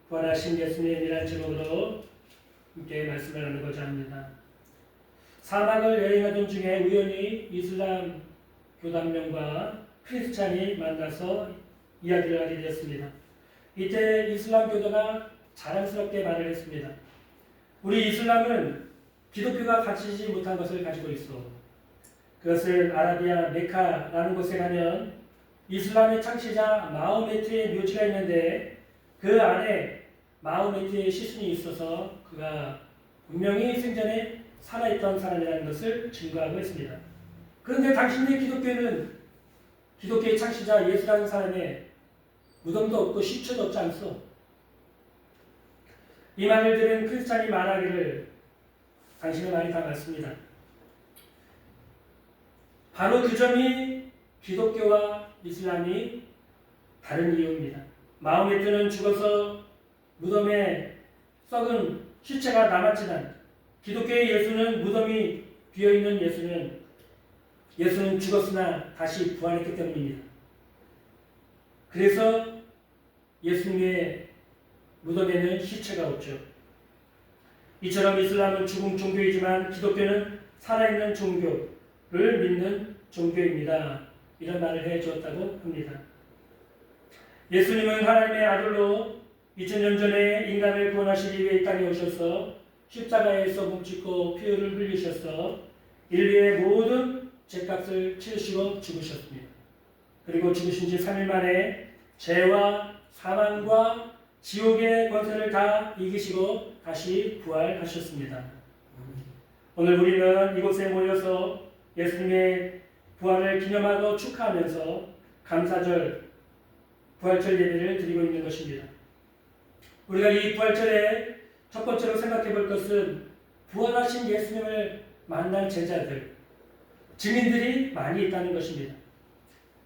부활하신 예수님이라는 제목으로 함께 말씀을 나누고자 합니다. 사막을 여행하던 중에 우연히 이슬람 교단명과 크리스찬이 만나서 이야기를 하게 되었습니다. 이때 이슬람 교도가 자랑스럽게 말을 했습니다. 우리 이슬람은 기독교가 가지지 못한 것을 가지고 있어. 그것은 아라비아 메카라는 곳에 가면 이슬람의 창시자 마호메트의 묘지가 있는데 그 안에 마호메트의 시신이 있어서 그가 분명히 생전에 살아있던 사람이라는 것을 증거하고 있습니다. 그런데 당신의 기독교는 기독교의 창시자 예수라는 사람의 무덤도 없고 시체도 없지 않소. 이 말을 들은 크리스찬이 말하기를 당신의 말이 다 맞습니다. 바로 그 점이 기독교와 이슬람이 다른 이유입니다. 마호메트는 죽어서 무덤에 썩은 시체가 남았지만 기독교의 예수는 무덤이 비어있는 예수는 죽었으나 다시 부활했기 때문입니다. 그래서 예수님의 무덤에는 시체가 없죠. 이처럼 이슬람은 죽은 종교이지만 기독교는 살아있는 종교를 믿는 종교입니다. 이런 말을 해주었다고 합니다. 예수님은 하나님의 아들로 2000년 전에 인간을 구원하시기 위해 이 땅에 오셔서 십자가에서 뭉치고 피를 흘리셔서 인류의 모든 죄값을 치르시고 죽으셨습니다. 그리고 죽으신 지 3일 만에 죄와 사망과 지옥의 권세를 다 이기시고 다시 부활하셨습니다. 오늘 우리는 이곳에 모여서 예수님의 부활을 기념하고 축하하면서 감사절, 부활절 예배를 드리고 있는 것입니다. 우리가 이 부활절에 첫 번째로 생각해 볼 것은 부활하신 예수님을 만난 제자들, 증인들이 많이 있다는 것입니다.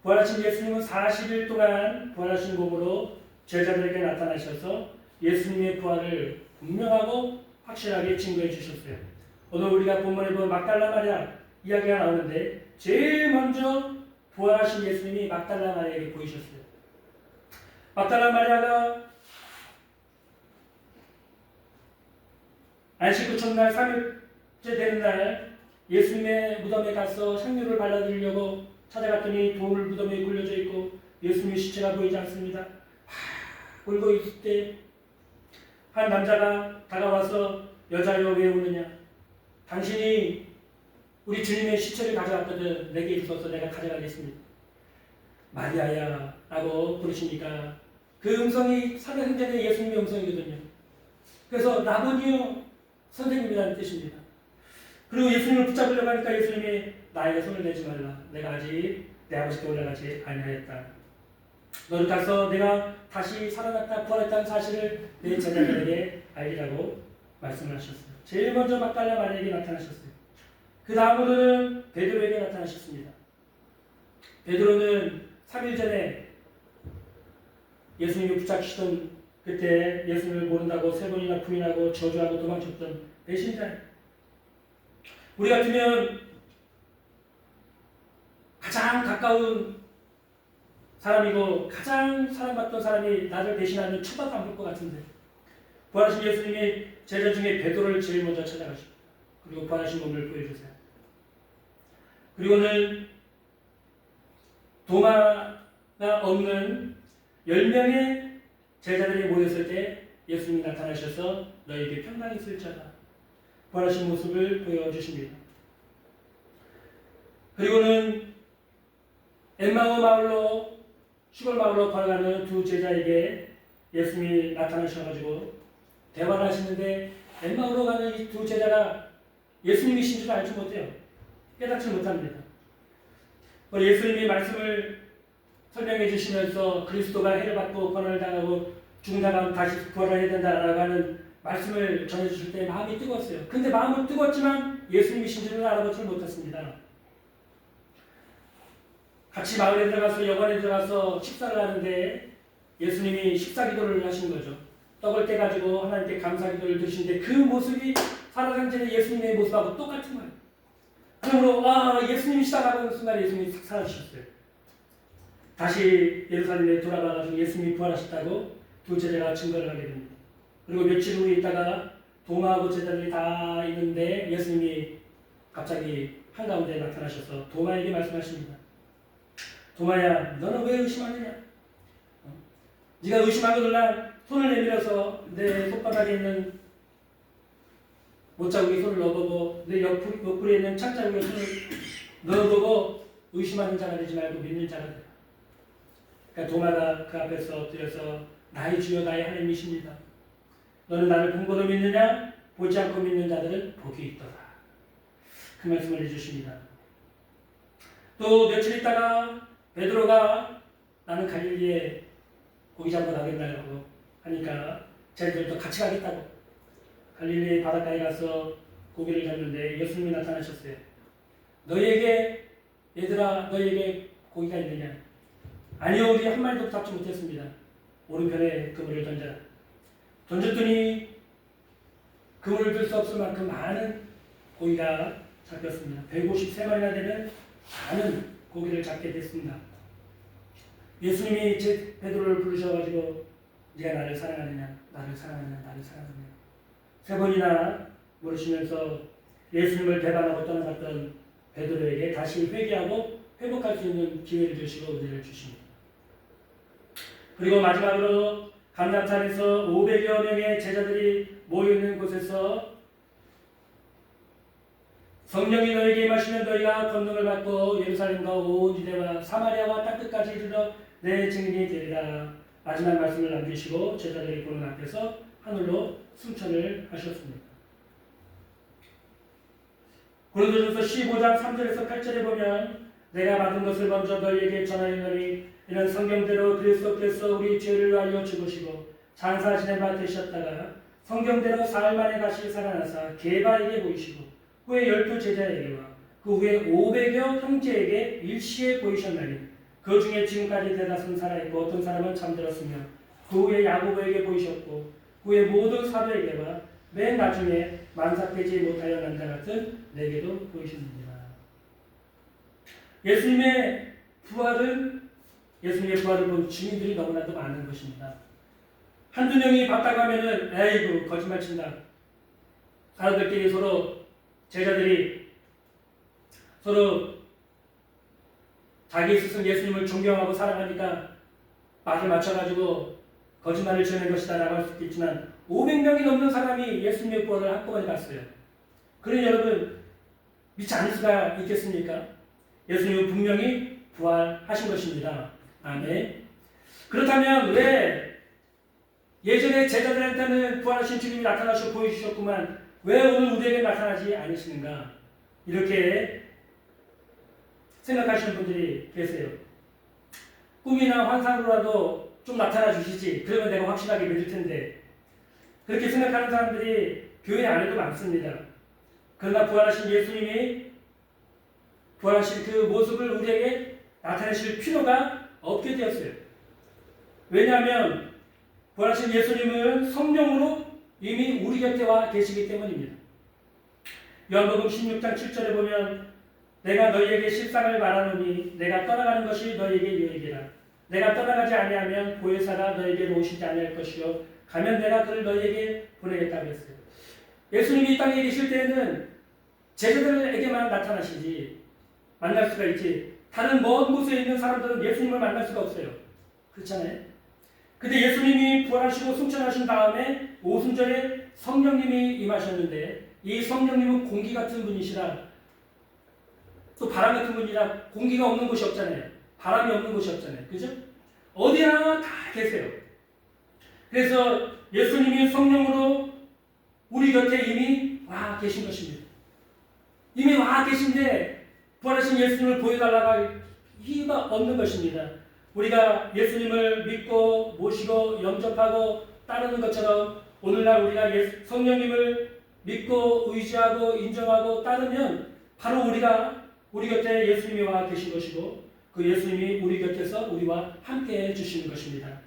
부활하신 예수님은 40일 동안 부활하신 몸으로 제자들에게 나타나셔서 예수님의 부활을 분명하고 확실하게 증거해 주셨어요. 오늘 우리가 본문에 본 막달라 마리아 이야기가 나오는데 제일 먼저 부활하신 예수님이 막달라 마리아에게 보이셨어요. 막달라 마리아가 안식 후 첫날 3일째 되는 날 예수님의 무덤에 가서 향유를 발라드리려고 찾아갔더니 돌 무덤에 굴려져 있고 예수님의 시체가 보이지 않습니다. 울고 있을 때 한 남자가 다가와서 여자여 왜 우느냐? 당신이 우리 주님의 시체를 가져왔거든. 내게 있어서 내가 가져가겠습니다. 마리아야 라고 부르시니까 그 음성이 사도행전의 예수님의 음성이거든요. 그래서 라보니요 선생님이라는 뜻입니다. 그리고 예수님을 붙잡으려고 하니까 예수님이 나에게 손을 대지 말라. 내가 아직 내 아버지께 올라가지 아니하였다. 너를 가서 내가 다시 살아났다 부활했다는 사실을 내 제자들에게 알리라고 말씀을 하셨어요. 제일 먼저 막달라 마리아에게 나타나셨어요. 그 다음으로는 베드로에게 나타나셨습니다. 베드로는 3일 전에 예수님이 붙잡히시던 그때 예수님을 모른다고 3번이나 부인하고 저주하고 도망쳤던 배신자예요. 우리 같으면 가장 가까운 사람이고 가장 사랑받던 사람이 나를 배신하면 쳐다도 안 볼 것 같은데 부활하신 예수님이 제자 중에 베드로를 제일 먼저 찾아가시고 그리고 부활하신 몸을 보여주세요. 그리고는 도마가 없는 10명의 제자들이 모였을 때 예수님이 나타나셔서 너에게 평강이 있을지어다 부활하신 모습을 보여주십니다. 그리고는 엠마오 마을로 시골 마을로 걸어가는 두 제자에게 예수님이 나타나셔가지고 대화를 하시는데 엠마오로 가는 이 두 제자가 예수님이신 줄 알지 못해요. 깨닫지 못합니다. 예수님이 말씀을 설명해 주시면서 그리스도가 해를 받고 고난을 당하고 죽은 다음 다시 부활해야 된다라고 하는 말씀을 전해주실 때 마음이 뜨거웠어요. 근데 마음은 뜨거웠지만 예수님이신 줄은 알아보지 못했습니다. 같이 마을에 들어가서 여관에 들어가서 식사를 하는데 예수님이 식사 기도를 하시는 거죠. 떡을 떼가지고 하나님께 감사 기도를 드리시는데 그 모습이 살아생전의 예수님의 모습하고 똑같은 거예요. 그러므로 예수님이시다라고 하는 순간 예수님이 싹 사라지셨어요. 다시 예루살렘에 돌아가가지고 예수님이 부활하셨다고 두 제자가 증거를 하게 됩니다. 그리고 며칠 후에 있다가 도마하고 제자들이 다 있는데 예수님이 갑자기 한가운데 나타나셔서 도마에게 말씀하십니다. 도마야, 너는 왜 의심하느냐? 네가 의심하거든 손을 내밀어서 내 손바닥에 있는 못자국에 손을 넣어보고 내 옆구리에 있는 창자국에 손을 넣어보고 의심하는 자가 되지 말고 믿는 자가 되라. 그러니까 도마가 그 앞에서 엎드려서 나의 주여 나의 하나님이십니다. 너는 나를 본고로 믿느냐? 보지 않고 믿는 자들은 복이 있더라. 그 말씀을 해주십니다. 또 며칠 있다가 베드로가 나는 갈릴리에 고기 잡으러 가겠다고 하니까 자기들도 같이 가겠다고 갈릴리 바닷가에 가서 고기를 잡는데 예수님이 나타나셨어요. 너희에게 얘들아 너희에게 고기가 있느냐? 아니요, 우리 한 마리도 잡지 못했습니다. 오른편에 그물을 던져라. 던졌더니 그물을 들 수 없을 만큼 많은 고기가 잡혔습니다. 153마리나 되는 많은 고기를 잡게 됐습니다. 예수님이 베드로를 부르셔가지고 네가 나를 사랑하느냐, 나를 사랑하느냐, 나를 사랑하느냐 세 번이나 물으시면서 예수님을 배반하고 떠나갔던 베드로에게 다시 회개하고 회복할 수 있는 기회를 주시고 은혜를 주십니다. 그리고 마지막으로 감람산에서 500여 명의 제자들이 모여있는 곳에서 성령이 너에게 임하시면 너희가 권능을 받고 예루살렘과 온 유대와 사마리아와 땅끝까지 이르러 내 증인이 되리라. 마지막 말씀을 남기시고 제자들이 보는 앞에서 하늘로 승천을 하셨습니다. 고린도전서 15장 3절에서 8절에 보면 내가 받은 것을 먼저 너희에게 전하였노니 이는 성경대로 그리스도께서 우리 죄를 알려 죽으시고 장사하시는 바 되셨다가 성경대로 사흘 만에 다시 살아나사 게바에게 보이시고 후에 12 제자에게와 그 후에 500여 형제에게 일시에 보이셨나니 그 중에 지금까지 대다수는 살아있고 어떤 사람은 잠들었으며 그 후에 야고보에게 보이셨고 후에 모든 사도에게와 맨 나중에 만삭되지 못하여 난 자 같은 내게도 보이셨느니라. 예수님의 부활을 본 증인들이 너무나도 많은 것입니다. 한두 명이 봤다고 하면은 에이구 거짓말 친다. 사람들끼리 제자들이 서로 자기 스승 예수님을 존경하고 사랑하니까 말을 맞춰가지고 거짓말을 지어낸 것이다 라고 할 수도 있지만 500명이 넘는 사람이 예수님의 부활을 한꺼번에 봤어요. 그러니 여러분 믿지 않을 수가 있겠습니까? 예수님은 분명히 부활하신 것입니다. 아멘. 그렇다면 왜 예전에 제자들한테는 부활하신 주님이 나타나셔 보여주셨구만 왜 오늘 우리에게 나타나지 않으시는가? 이렇게 생각하시는 분들이 계세요. 꿈이나 환상으로라도 좀 나타나 주시지 그러면 내가 확실하게 믿을 텐데 그렇게 생각하는 사람들이 교회 안에도 많습니다. 그러나 부활하신 예수님이 부활하신 그 모습을 우리에게 나타내실 필요가 없게 되었어요. 왜냐하면 부활하신 예수님은 성령으로 이미 우리 곁에 와 계시기 때문입니다. 요한복음 16장 7절에 보면 내가 너희에게 실상을 말하노니 내가 떠나가는 것이 너희에게 유익이라. 내가 떠나가지 아니하면 보혜사가 너희에게로 오시지 아니할 것이요 가면 내가 그를 너희에게 보내겠다고 했어요. 예수님이 이 땅에 계실 때에는 제자들에게만 나타나시지 만날 수가 있지 다른 먼 곳에 있는 사람들은 예수님을 만날 수가 없어요. 그렇잖아요. 근데 예수님이 부활하시고 승천하신 다음에 오순절에 성령님이 임하셨는데 이 성령님은 공기 같은 분이시라 또 바람 같은 분이라 공기가 없는 곳이 없잖아요. 바람이 없는 곳이 없잖아요. 그죠? 어디나 다 계세요. 그래서 예수님이 성령으로 우리 곁에 이미 와 계신 것입니다. 이미 와 계신데 부활하신 예수님을 보여달라고 할 이유가 없는 것입니다. 우리가 예수님을 믿고 모시고 영접하고 따르는 것처럼 오늘날 우리가 성령님을 믿고 의지하고 인정하고 따르면 바로 우리 곁에 예수님이 와 계신 것이고 그 예수님이 우리 곁에서 우리와 함께 해주시는 것입니다.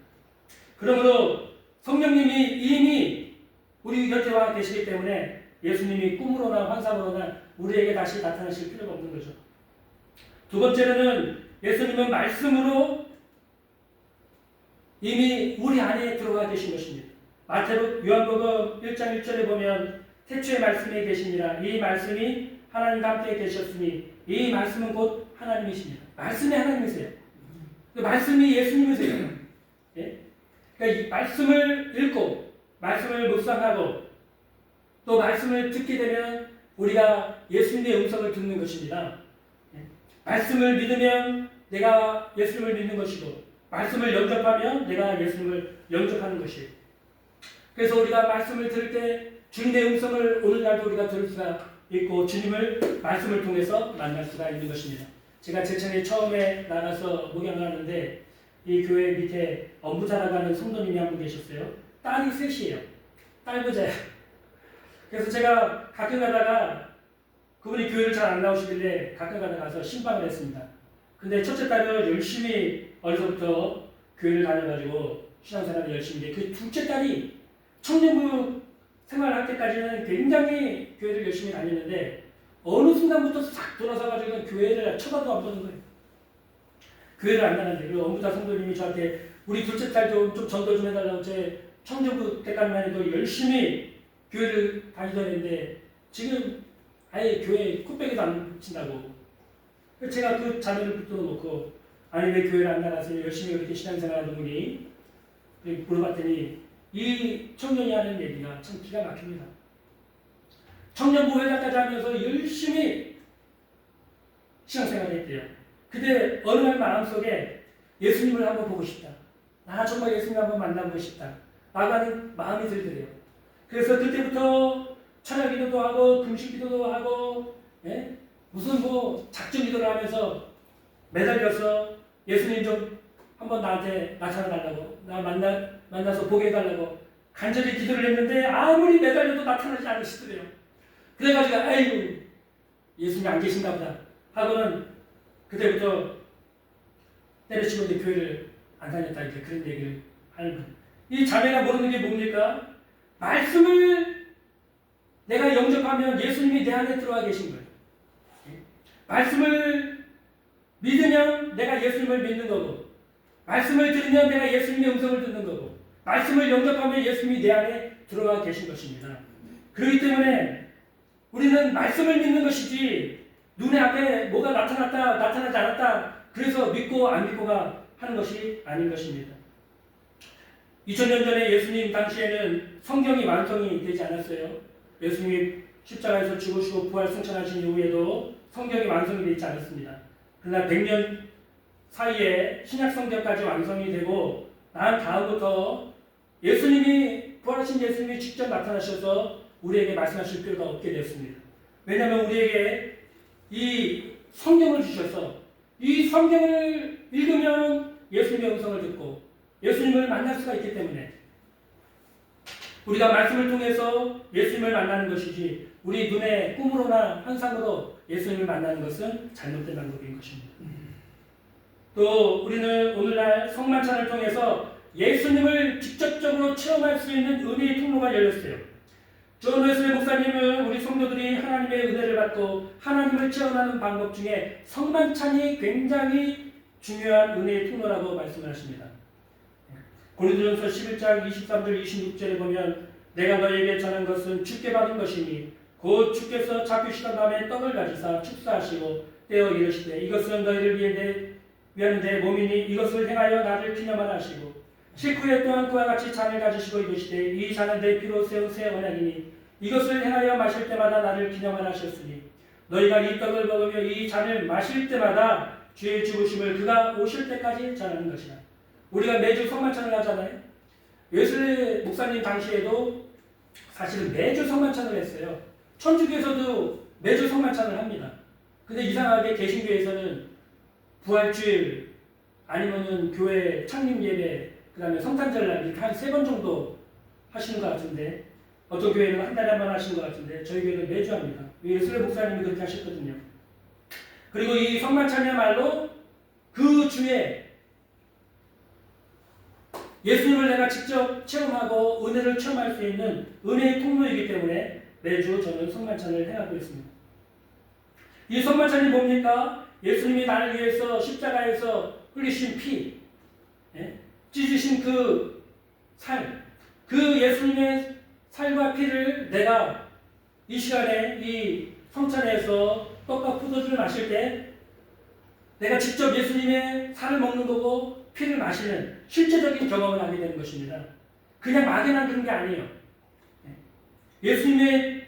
그러므로 성령님이 이미 우리 곁에 와 계시기 때문에 예수님이 꿈으로나 환상으로나 우리에게 다시 나타나실 필요가 없는 거죠. 두 번째로는 예수님은 말씀으로 이미 우리 안에 들어가 계신 것입니다. 마태복음, 요한복음 1장 1절에 보면 태초에 말씀에 계시니라. 이 말씀이 하나님과 함께 계셨으니 이 말씀은 곧 하나님이십니다. 말씀이 하나님이세요. 그 말씀이 예수님이세요. 예? 그러니까 이 말씀을 읽고 말씀을 묵상하고 또 말씀을 듣게 되면 우리가 예수님의 음성을 듣는 것입니다. 예? 말씀을 믿으면 내가 예수님을 믿는 것이고 말씀을 영접하면 내가 예수님을 영접하는 것이에요. 그래서 우리가 말씀을 들을 때 주님의 음성을 오늘날도 우리가 들을 수가 있고 주님을 말씀을 통해서 만날 수가 있는 것입니다. 제가 제천에 처음에 나가서 목양을 하는데 이 교회 밑에 엄부자라고 하는 성도님이 한 분 계셨어요. 딸이 셋이에요. 딸부자예요. 그래서 제가 가끔 가다가 그분이 교회를 잘 안 나오시길래 가끔 가서 신방을 했습니다. 근데 첫째 딸은 열심히 어려서부터 교회를 다녀가지고 신앙생활을 열심히 했는데 그 둘째 딸이 청년부 생활할 때까지는 굉장히 교회를 열심히 다녔는데 어느 순간부터 싹 돌아서가지고 교회를 쳐다도 안 보는 거예요. 교회를 안 가는데 그리고 엄부자 성도님이 저한테 우리 둘째 딸 좀 전도 좀 해달라고 제 청년부 때까지만 해도 열심히 교회를 다니던 애인데 지금 아예 교회에 콧배기도 안 친다고. 제가 그 자매를 붙들어 놓고 아니 왜 교회를 안 나가서 열심히 그렇게 신앙생활 하는 분이 물어봤더니 이 청년이 하는 얘기가 참 기가 막힙니다. 청년부 회장까지 하면서 열심히 신앙생활을 했대요. 근데 어느 날 마음속에 예수님을 한번 보고 싶다. 나 정말 예수님 한번 만나보고 싶다. 라고 하는 마음이 들더래요. 그래서 그때부터 철야기도도 하고 금식기도도 하고 예? 무슨 뭐 작정기도를 하면서 매달려서 예수님 좀 한번 나한테 나타나달라고 나 만나서 보게 해달라고 간절히 기도를 했는데 아무리 매달려도 나타나지 않으시더래요. 그래가지고 아이고 예수님 안 계신가 보다 하고는 그때부터 때려치고 이제 교회를 안 다녔다 이제 그런 얘기를 하는 거예요. 이 자매가 모르는 게 뭡니까? 말씀을 내가 영접하면 예수님이 내 안에 들어와 계신 거예요. 말씀을 믿으면 내가 예수님을 믿는 거고 말씀을 들으면 내가 예수님의 음성을 듣는 거고 말씀을 영접하면 예수님이 내 안에 들어와 계신 것입니다. 그렇기 때문에 우리는 말씀을 믿는 것이지 눈에 앞에 뭐가 나타났다 나타나지 않았다 그래서 믿고 안 믿고가 하는 것이 아닌 것입니다. 2000년 전에 예수님 당시에는 성경이 완성이 되지 않았어요. 예수님이 십자가에서 죽으시고 부활 승천하신 이후에도 성경이 완성이 되지 않았습니다. 그러나 100년 사이에 신약 성경까지 완성이 되고 난 다음부터 예수님이 부활하신 예수님이 직접 나타나셔서 우리에게 말씀하실 필요가 없게 되었습니다. 왜냐하면 우리에게 이 성경을 주셔서 이 성경을 읽으면 예수님의 음성을 듣고 예수님을 만날 수가 있기 때문에 우리가 말씀을 통해서 예수님을 만나는 것이지 우리 눈에 꿈으로나 환상으로 예수님을 만나는 것은 잘못된 방법인 것입니다. 또 우리는 오늘날 성만찬을 통해서 예수님을 직접적으로 체험할 수 있는 은혜의 통로가 열렸어요. 존 웨슬리 목사님은 우리 성도들이 하나님의 은혜를 받고 하나님을 체험하는 방법 중에 성만찬이 굉장히 중요한 은혜의 통로라고 말씀을 하십니다. 고린도전서 11장 23절 26절에 보면 내가 너에게 전한 것은 주께 받은 것이니 곧 주께서 잡히시던 밤에 떡을 가지사 축사하시고 떼어 이르시되 이것은 너희를 위하는 내 몸이니 이것을 행하여 나를 기념하라 하시고 식후에 또한 그와 같이 잔을 가지시고 이르시되 이 잔은 내 피로 세운 새 언약이니 이것을 행하여 마실 때마다 나를 기념하라 하셨으니 너희가 이 떡을 먹으며 이 잔을 마실 때마다 주의 죽으심을 그가 오실 때까지 전하는 것이라. 우리가 매주 성만찬을 하잖아요. 웨슬리 목사님 당시에도 사실은 매주 성만찬을 했어요. 천주교에서도 매주 성만찬을 합니다. 근데 이상하게 개신교에서는 부활주일 아니면은 교회 창립 예배 그 다음에 성탄절날 이렇게 한 3번 정도 하시는 것 같은데 어떤 교회는 한 달에 한 번 하시는 것 같은데 저희 교회는 매주 합니다. 웨슬리 목사님이 그렇게 하셨거든요. 그리고 이 성만찬이야말로 그 주에 예수님을 내가 직접 체험하고 은혜를 체험할 수 있는 은혜의 통로이기 때문에 매주 저는 성만찬을 행하고 있습니다. 이 성만찬이 뭡니까? 예수님이 나를 위해서 십자가에서 흘리신 피, 예? 찢으신 그 살, 그 예수님의 살과 피를 내가 이 시간에 이 성찬에서 떡과 포도주를 마실 때 내가 직접 예수님의 살을 먹는 거고 피를 마시는 실제적인 경험을 하게 되는 것입니다. 그냥 막연한 그런 게 아니에요. 예수님의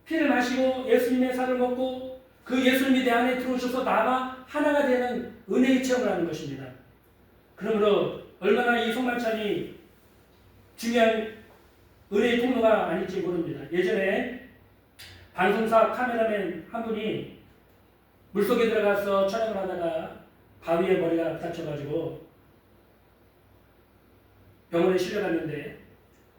피를 마시고 예수님의 살을 먹고 그 예수님이 내 안에 들어오셔서 나와 하나가 되는 은혜의 체험을 하는 것입니다. 그러므로 얼마나 이 성만찬이 중요한 은혜의 통로가 아닐지 모릅니다. 예전에 방송사 카메라맨 한 분이 물속에 들어가서 촬영을 하다가 바위에 머리가 다쳐가지고 병원에 실려갔는데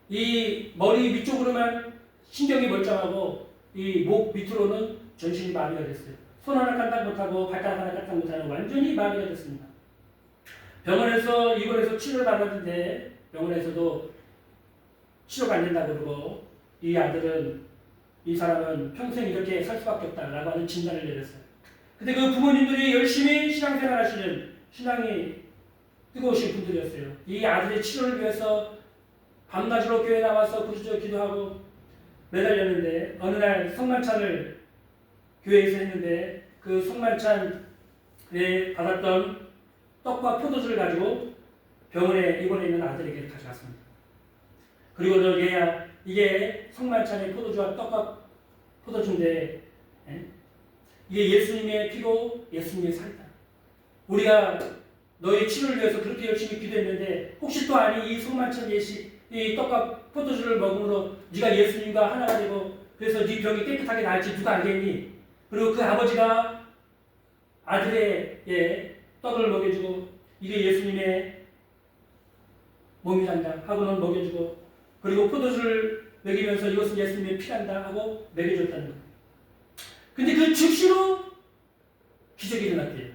이 머리 위쪽으로만 신경이 멀쩡하고 이 목 밑으로는 전신이 마비가 됐어요. 손 하나 까딱 못하고 발가락 하나 까딱 못하는 완전히 마비가 됐습니다. 병원에서 입원해서 치료를 받았는데 병원에서도 치료가 안 된다고 그러고 이 아들은 이 사람은 평생 이렇게 살 수밖에 없다라고 하는 진단을 내렸어요. 근데 그 부모님들이 열심히 신앙생활 하시는 신앙이 뜨거우신 분들이었어요. 이 아들의 치료를 위해서 밤낮으로 교회 나와서 부르짖어 기도하고 매달렸는데 어느 날 성만찬을 교회에서 했는데 그 성만찬에 받았던 떡과 포도주를 가지고 병원에 입원해 있는 아들에게 가져갔습니다. 그리고는 얘야 이게 성만찬의 포도주와 떡과 포도주인데 이게 예수님의 피고 예수님의 살이다. 우리가 너의 치료를 위해서 그렇게 열심히 기도했는데 혹시 또 아니 이 성만찬 예식 이 떡과 포도주를 먹음으로 네가 예수님과 하나가 되고 그래서 네 병이 깨끗하게 나을지 누가 알겠니? 그리고 그 아버지가 아들의 떡을 먹여주고 이게 예수님의 몸이란다 하고는 먹여주고 그리고 포도주를 먹이면서 이것은 예수님의 피란다 하고 먹여줬다는 거예요. 근데 그 즉시로 기적이 일어났대요.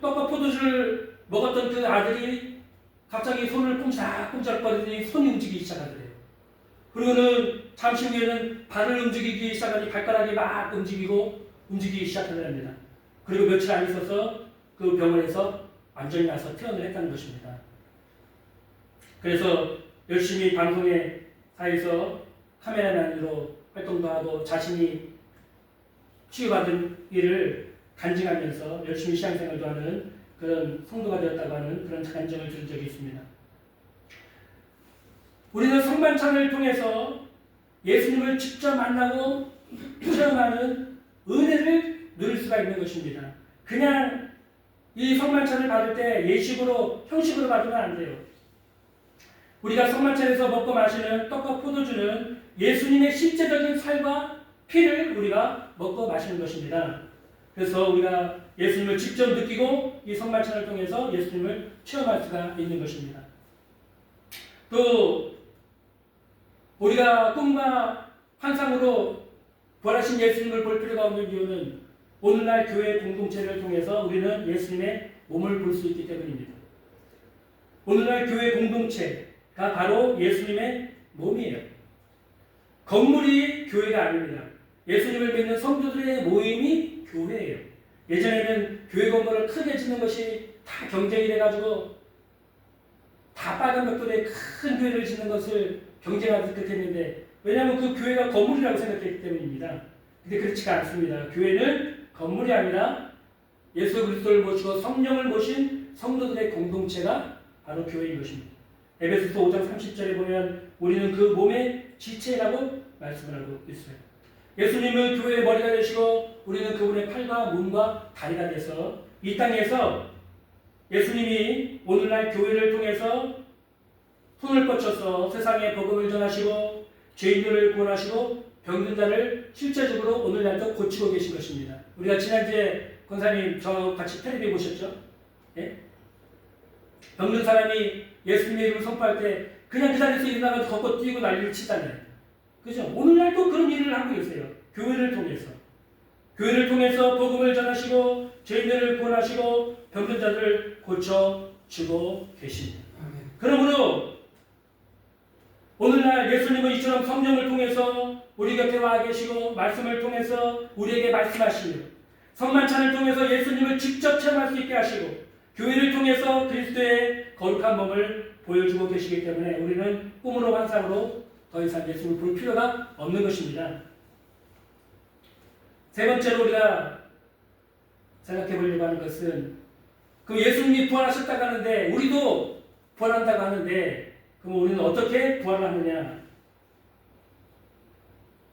떡과 포도주를 먹었던 그 아들이 갑자기 손을 꼼짝꼼짝 거리더니 손이 움직이기 시작하더래요. 그리고는 잠시 후에는 발을 움직이기 시작하니 발가락이 막 움직이기 시작하더랍니다. 그리고 며칠 안 있어서 그 병원에서 완전히 나서 퇴원을 했다는 것입니다. 그래서 열심히 방송사에서 카메라맨으로 활동도 하고 자신이 치유받은 일을 간증하면서 열심히 신앙생활도 하는 그런 성도가 되었다고 하는 그런 간증을 들은 적이 있습니다. 우리는 성만찬을 통해서 예수님을 직접 만나고 체험하는 은혜를 누릴 수가 있는 것입니다. 그냥 이 성만찬을 받을 때 예식으로 형식으로 받으면 안 돼요. 우리가 성만찬에서 먹고 마시는 떡과 포도주는 예수님의 실제적인 살과 피를 우리가 먹고 마시는 것입니다. 그래서 우리가 예수님을 직접 느끼고 이 성만찬을 통해서 예수님을 체험할 수가 있는 것입니다. 또 우리가 꿈과 환상으로 부활하신 예수님을 볼 필요가 없는 이유는 오늘날 교회 공동체를 통해서 우리는 예수님의 몸을 볼 수 있기 때문입니다. 오늘날 교회 공동체가 바로 예수님의 몸이에요. 건물이 교회가 아닙니다. 예수님을 믿는 성도들의 모임이 교회예요. 예전에는 교회 건물을 크게 짓는 것이 다 경쟁이 돼가지고 다 빨간 벽돌에 큰 교회를 짓는 것을 경쟁하듯 그랬는데 왜냐하면 그 교회가 건물이라고 생각했기 때문입니다. 근데 그렇지가 않습니다. 교회는 건물이 아니라 예수 그리스도를 모시고 성령을 모신 성도들의 공동체가 바로 교회인 것입니다. 에베소서 5장 30절에 보면 우리는 그 몸의 지체라고 말씀을 하고 있어요. 예수님은 교회의 머리가 되시고 우리는 그분의 팔과 몸과 다리가 돼서 이 땅에서 예수님이 오늘날 교회를 통해서 손을 뻗쳐서 세상에 복음을 전하시고 죄인들을 구원하시고 병든 자를 실제적으로 오늘날도 고치고 계신 것입니다. 우리가 지난주에 권사님 저하고 같이 텔레비 보셨죠? 예? 병든 사람이 예수님의 이름을 선포할 때 그냥 그 자리에서 일어나서 걷고 뛰고 난리를 치잖아요. 그죠? 오늘날도 그런 일을 하고 계세요. 교회를 통해서. 교회를 통해서 복음을 전하시고 죄인들을 구원하시고 병든 자들을 고쳐주고 계십니다. 그러므로 오늘날 예수님은 이처럼 성령을 통해서 우리 곁에 와 계시고 말씀을 통해서 우리에게 말씀하시며 성만찬을 통해서 예수님을 직접 체험할 수 있게 하시고 교회를 통해서 그리스도의 거룩한 몸을 보여주고 계시기 때문에 우리는 꿈으로 환상으로 더 이상 예수를 볼 필요가 없는 것입니다. 세 번째로 우리가 생각해 보려고 하는 것은 그 예수님이 부활하셨다고 하는데 우리도 부활한다고 하는데 그럼 우리는 어떻게 부활을 하느냐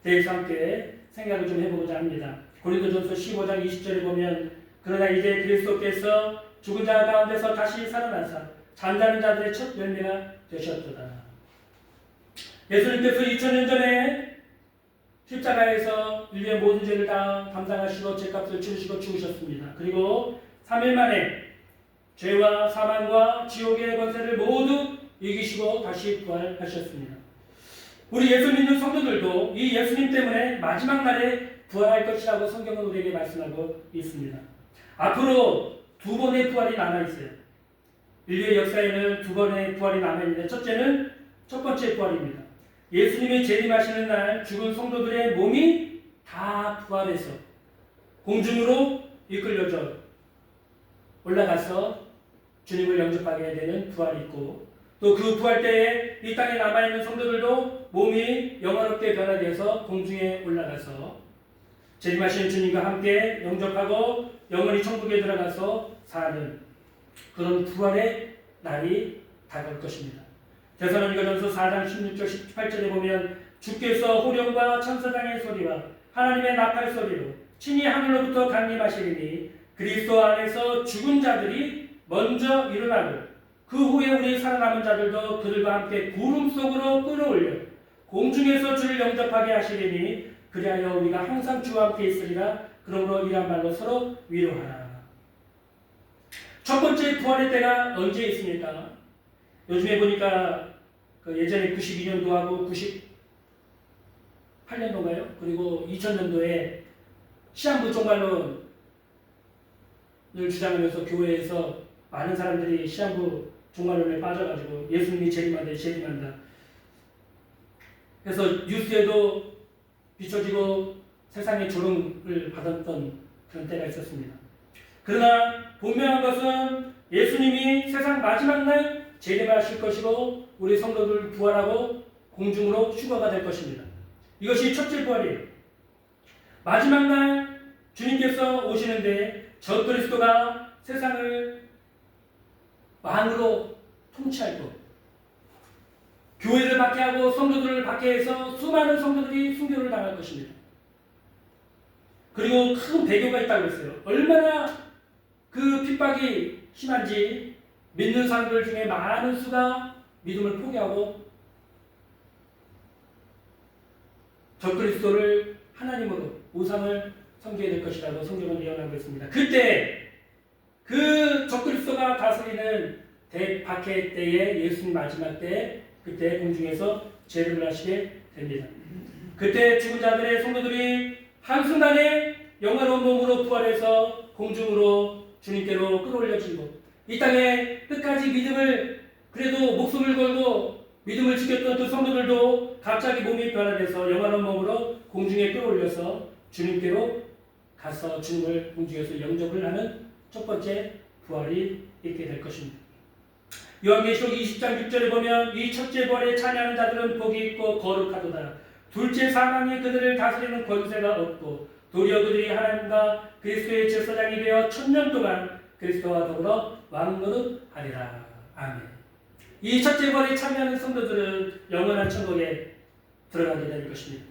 대해서 함께 생각을 좀 해보고자 합니다. 고린도전서 15장 20절에 보면 그러나 이제 그리스도께서 죽은 자 가운데서 다시 살아나사 잠자는 자들의 첫 열매가 되셨도다. 예수님께서 2000년 전에 십자가에서 인류의 모든 죄를 다 담당하시고 죄값을 치르시고 죽으셨습니다. 그리고 3일 만에 죄와 사망과 지옥의 권세를 모두 이기시고 다시 부활하셨습니다. 우리 예수 믿는 성도들도 이 예수님 때문에 마지막 날에 부활할 것이라고 성경은 우리에게 말씀하고 있습니다. 앞으로 두 번의 부활이 남아있어요. 인류의 역사에는 두 번의 부활이 남아있는데 첫 번째 부활입니다. 예수님이 재림하시는 날 죽은 성도들의 몸이 다 부활해서 공중으로 이끌려져 올라가서 주님을 영접하게 되는 부활이 있고 또 그 부활 때에 이 땅에 남아있는 성도들도 몸이 영화롭게 변화되어서 공중에 올라가서 재림하신 주님과 함께 영접하고 영원히 천국에 들어가서 사는 그런 부활의 날이 다가올 것입니다. 데살로니가전서 4장 16절 18절에 보면 주께서 호령과 천사장의 소리와 하나님의 나팔 소리로 친히 하늘로부터 강림하시리니 그리스도 안에서 죽은 자들이 먼저 일어나고 그 후에 우리 살아남은 자들도 그들과 함께 구름 속으로 끌어올려 공중에서 주를 영접하게 하시리니 그리하여 우리가 항상 주와 함께 있으리라. 그러므로 이런 말로 서로 위로하라. 첫 번째 부활의 때가 언제 있습니까? 요즘에 보니까 예전에 92년도하고 98년도인가요? 그리고 2000년도에 시한부 종말론을 주장하면서 교회에서 많은 사람들이 시한부 종말론에 빠져가지고 예수님이 재림한다. 그래서 뉴스에도 비춰지고 세상의 조롱을 받았던 그런 때가 있었습니다. 그러나 분명한 것은 예수님이 세상 마지막 날 재림하실 것이고 우리 성도들 부활하고 공중으로 휴거가 될 것입니다. 이것이 첫째 부활이에요. 마지막 날 주님께서 오시는데 적그리스도가 세상을 왕으로 통치할 것, 교회를 박해하고 성도들을 박해해서 수많은 성도들이 순교를 당할 것입니다. 그리고 큰 배교가 있다고 했어요. 얼마나 그 핍박이 심한지 믿는 사람들 중에 많은 수가 믿음을 포기하고 적그리스도를 하나님으로 우상을 섬기게 될 것이라고 성경은 예언하고 있습니다. 그때 그 적그리스도가 다스리는 대박해 때에 예수님 마지막 때 그때 공중에서 재림을 하시게 됩니다. 그때 죽은 자들의 성도들이 한순간에 영화로운 몸으로 부활해서 공중으로 주님께로 끌어올려지고 이 땅에 끝까지 믿음을 그래도 목숨을 걸고 믿음을 지켰던 그 성도들도 갑자기 몸이 변화돼서 영화로운 몸으로 공중에 끌어올려서 주님께로 가서 주님을 공중에서 영접을 하는 첫 번째 부활이 있게 될 것입니다. 요한계시록 20장 6절에 보면 이 첫째 부활에 참여하는 자들은 복이 있고 거룩하도다. 둘째 사망이 그들을 다스리는 권세가 없고 도리어 그들이 하나님과 그리스도의 제사장이 되어 1000년 동안 그리스도와 더불어 왕노릇하리라. 아멘. 이 첫째 부활에 참여하는 성도들은 영원한 천국에 들어가게 될 것입니다.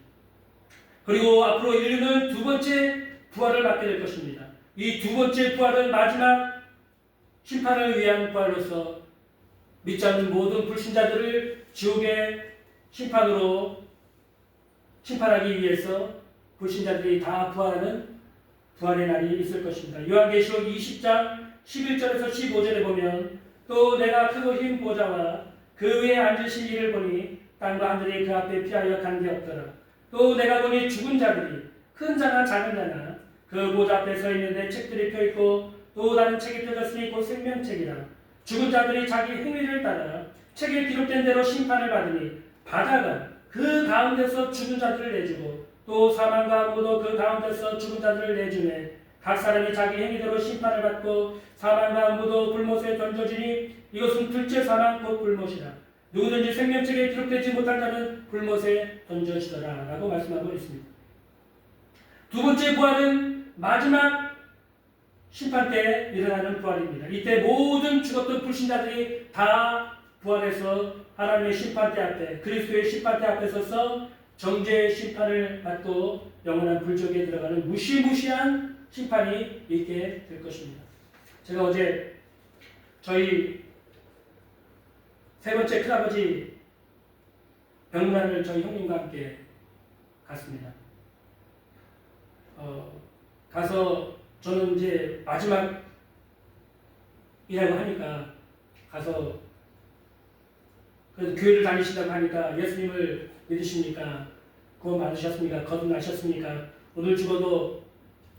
그리고 앞으로 인류는 두 번째 부활을 맞게 될 것입니다. 이 두 번째 부활은 마지막 심판을 위한 부활로서 믿지 않는 모든 불신자들을 지옥의 심판으로 심판하기 위해서 불신자들이 다 부활하는 부활의 날이 있을 것입니다. 요한계시록 20장 11절에서 15절에 보면 또 내가 크고 흰 보좌와 그 위에 앉으신 이를 보니 땅과 하늘이 그 앞에 피하여 관계없더라. 또 내가 보니 죽은 자들이 큰 자나 작은 자나 그 보좌 앞에 서 있는데 책들이 펴있고 또 다른 책이 펴졌으니 곧 생명책이라. 죽은 자들이 자기 행위를 따라 책에 기록된 대로 심판을 받으니 바다가 그 가운데서 죽은 자들을 내주고 또 사망과 무도 그 가운데서 죽은 자들을 내주매 각 사람이 자기 행위대로 심판을 받고 사망과 무도 불못에 던져지니 이것은 둘째 사망 곧 불못이라. 누구든지 생명책에 기록되지 못한 자는 불못에 던져지더라 라고 말씀하고 있습니다. 두 번째 부활은 마지막 심판 때 일어나는 부활입니다. 이때 모든 죽었던 불신자들이 다 부활해서 하나님의 심판대 앞에, 그리스도의 심판대 앞에 서서 정죄의 심판을 받고 영원한 불족에 들어가는 무시무시한 심판이 있게 될 것입니다. 제가 어제 저희 세 번째 큰아버지 병문안을 저희 형님과 함께 갔습니다. 가서 저는 이제 마지막이라고 하니까 가서 그래도 교회를 다니신다고 하니까 예수님을 믿으십니까? 구원 받으셨습니까? 거듭나셨습니까? 오늘 죽어도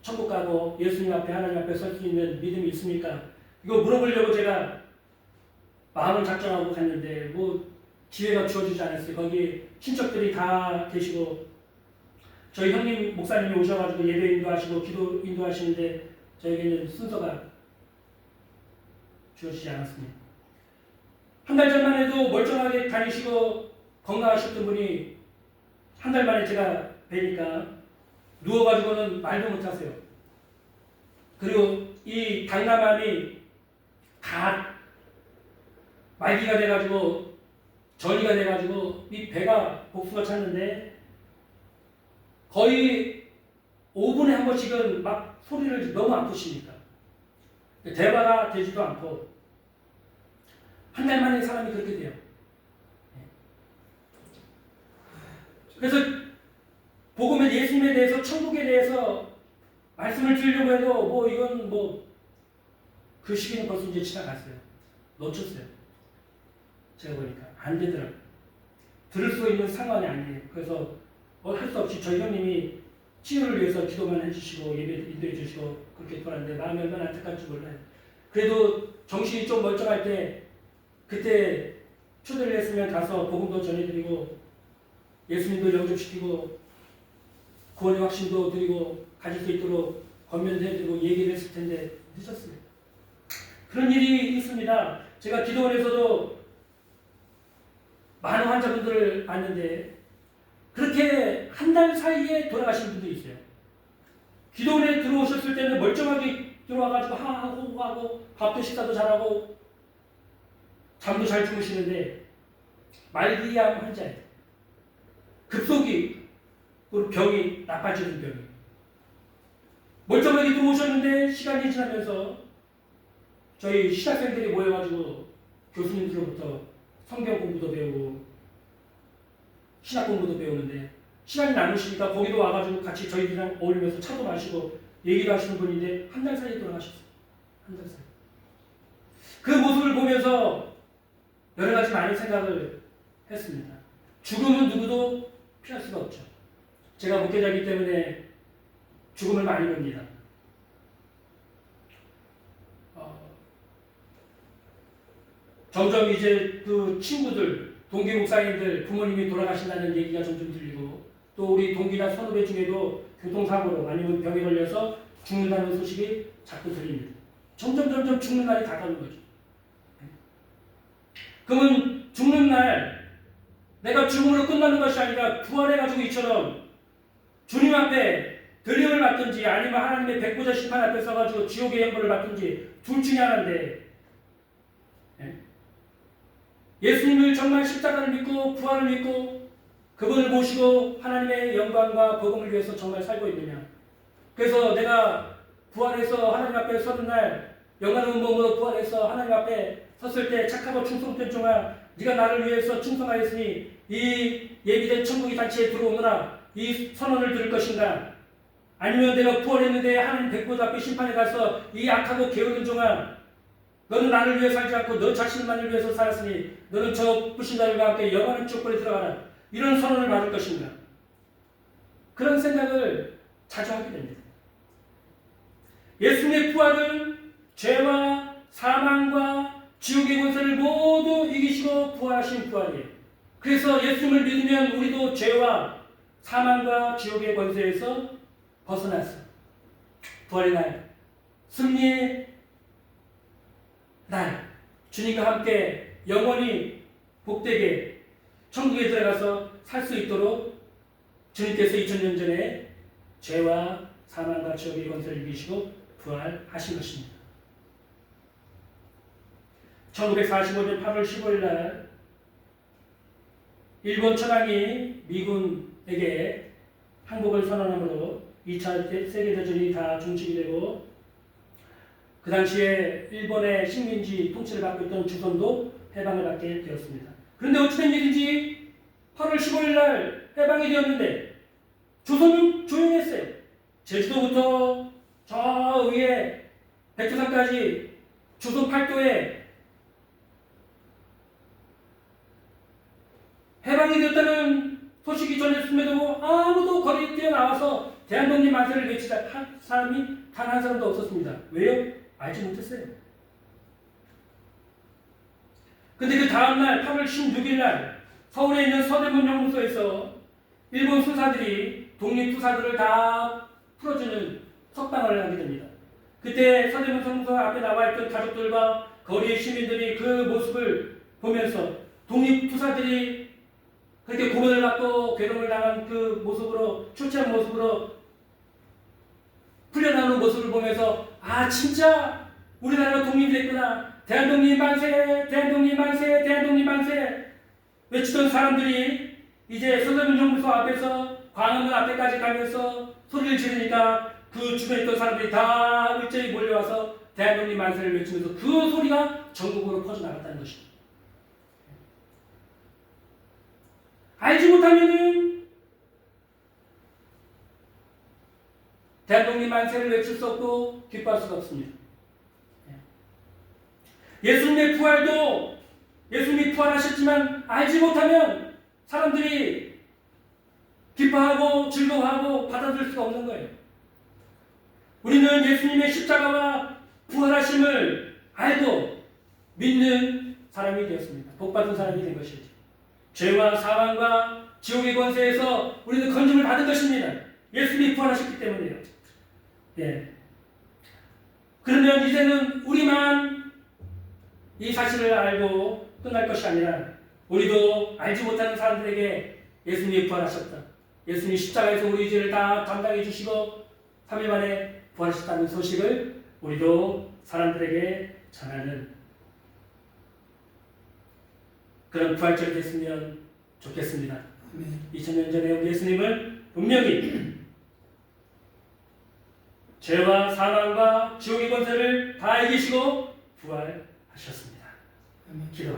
천국 가고 예수님 앞에 하나님 앞에 설 수 있는 믿음이 있습니까? 이거 물어보려고 제가 마음을 작정하고 갔는데 뭐 기회가 주어지지 않았어요. 거기 친척들이 다 계시고 저희 형님 목사님이 오셔가지고 예배 인도하시고 기도 인도하시는데 저에게는 순서가 주어지지 않았습니다. 한 달 전만 해도 멀쩡하게 다니시고 건강하셨던 분이 한 달 만에 제가 뵈니까 누워가지고는 말도 못하세요. 그리고 이 당나맘이 다 말기가 돼가지고 전이가 돼가지고 이 배가 복수가 찼는데 거의 5분에 한 번씩은 막 소리를 너무 아프시니까 대화가 되지도 않고 한 달 만에 사람이 그렇게 돼요. 그래서 복음의 예수님에 대해서 천국에 대해서 말씀을 드리려고 해도 뭐 이건 뭐 그 시기는 벌써 이제 지나갔어요. 놓쳤어요. 제가 보니까 안 되더라고요. 들을 수 있는 상황이 아니에요. 그래서 할 수 없이 저희 형님이 치유를 위해서 기도만 해주시고 예배 인도해 주시고 그렇게 돌았는데 마음이 얼마나 안타까운지 몰라요. 그래도 정신이 좀 멀쩡할 때 그때 초대를 했으면 가서 복음도 전해드리고 예수님도 영접시키고 구원의 확신도 드리고 가질 수 있도록 권면도 해드리고 얘기를 했을 텐데 늦었어요. 그런 일이 있습니다. 제가 기도원에서도 많은 환자분들을 봤는데 그렇게 한 달 사이에 돌아가신 분들이 있어요. 기도원에 들어오셨을 때는 멀쩡하게 들어와가지고 하고 밥도 식사도 잘하고 잠도 잘 주무시는데 말기암 환자예요. 급속히 병이 나빠지는 병이. 멀쩡하게 들어오셨는데 시간이 지나면서 저희 신학생들이 모여가지고 교수님들로부터 성경 공부도 배우고 신학 공부도 배우는데 시간이 남으시니까 거기도 와가지고 같이 저희들이랑 어울리면서 차도 마시고 얘기도 하시는 분인데 한 달 사이에 돌아가셨어요. 한 달 사이. 그 모습을 보면서 여러 가지 많은 생각을 했습니다. 죽음은 누구도 피할 수가 없죠. 제가 목회자이기 때문에 죽음을 많이 봅니다. 점점 이제 그 친구들, 동기 목사님들, 부모님이 돌아가신다는 얘기가 점점 들리고 또 우리 동기나 선후배 중에도 교통사고로 아니면 병에 걸려서 죽는다는 소식이 자꾸 들립니다. 점점 죽는 날이 다가오는 거죠. 그러면 죽는 날 내가 죽음으로 끝나는 것이 아니라 부활해가지고 이처럼 주님 앞에 들림을 받든지 아니면 하나님의 백보자 심판 앞에 서가지고 지옥의 형벌을 받든지 둘 중에 하나인데 예수님을 정말 십자가를 믿고 부활을 믿고 그분을 모시고 하나님의 영광과 복음을 위해서 정말 살고 있느냐. 그래서 내가 부활해서 하나님 앞에 서는 날 영광의 몸으로 부활해서 하나님 앞에 섰을 때 착하고 충성된 종아 네가 나를 위해서 충성하였으니 이 예비된 천국의 잔치에 들어오느라 이 선언을 들을 것인가. 아니면 내가 부활했는데 하나님 백보자 앞에 심판에 가서 이 악하고 게으른 종아 너는 나를 위해 살지 않고 너 자신만을 위해서 살았으니 너는 저 불신자들과 함께 영원한 지옥불에 들어가라. 이런 선언을 받을 것인가. 그런 생각을 자주 하게 됩니다. 예수님의 부활은 죄와 사망과 지옥의 권세를 모두 이기시고 부활하신 부활이에요. 그래서 예수님을 믿으면 우리도 죄와 사망과 지옥의 권세에서 벗어났어요. 부활의 날, 승리의 날, 주님과 함께 영원히 복되게 천국에 들어가서 살 수 있도록 주님께서 2000년 전에 죄와 사망과 지옥의 권세를 이기시고 부활하신 것입니다. 1945년 8월 15일 날 일본 천황이 미군에게 항복을 선언함으로 2차 세계대전이 다 종식이 되고 그 당시에 일본의 식민지 통치를 받고 있던 조선도 해방을 받게 되었습니다. 그런데 어찌된 일인지 8월 15일 날 해방이 되었는데 조선은 조용했어요. 제주도부터 저 위에 백두산까지 조선 팔도에 해방이 되었다는 소식이 전해졌음에도 아무도 거리에 뛰어나와서 대한독립 만세를 외치자 한 사람이 단 한 사람도 없었습니다. 왜요? 알지 못했어요. 근데 그 다음날 8월 16일 날 서울에 있는 서대문 영문소에서 일본 수사들이 독립투사들을 다 풀어주는 석방을 하게 됩니다. 그때 서대문 영문소 앞에 나와있던 가족들과 거리의 시민들이 그 모습을 보면서 독립투사들이 그렇게 고문을 받고 괴롭힘을 당한 그 모습으로, 초췌한 모습으로 풀려나오는 모습을 보면서 아 진짜 우리나라가 독립됐구나, 대한독립 만세, 대한독립 만세, 대한독립 만세 외치던 사람들이 이제 서대문 영문소 앞에서 광화문 앞에까지 가면서 소리를 지르니까 그 주변에 있던 사람들이 다 일제히 몰려와서 대한독립 만세를 외치면서 그 소리가 전국으로 퍼져나갔다는 것입니다. 알지 못하면은 대한독립 만세를 외칠 수 없고 기뻐할 수가 없습니다. 예수님의 부활도 예수님이 부활하셨지만 알지 못하면 사람들이 기뻐하고 즐거워하고 받아들일 수가 없는 거예요. 우리는 예수님의 십자가와 부활하심을 알고 믿는 사람이 되었습니다. 복받은 사람이 된 것이죠. 죄와 사망과 지옥의 권세에서 우리는 건짐을 받은 것입니다. 예수님이 부활하셨기 때문에요. 예. 그러면 이제는 우리만 이 사실을 알고 끝날 것이 아니라 우리도 알지 못하는 사람들에게 예수님이 부활하셨다, 예수님이 십자가에서 우리 죄를 다 감당해 주시고 3일 만에 부활하셨다는 소식을 우리도 사람들에게 전하는 그런 부활절이 됐으면 좋겠습니다. 2000년 전에 우리 예수님을 분명히 죄와 사망과 지옥의 권세를 다 이기시고 부활하셨습니다. 기도하겠습니다.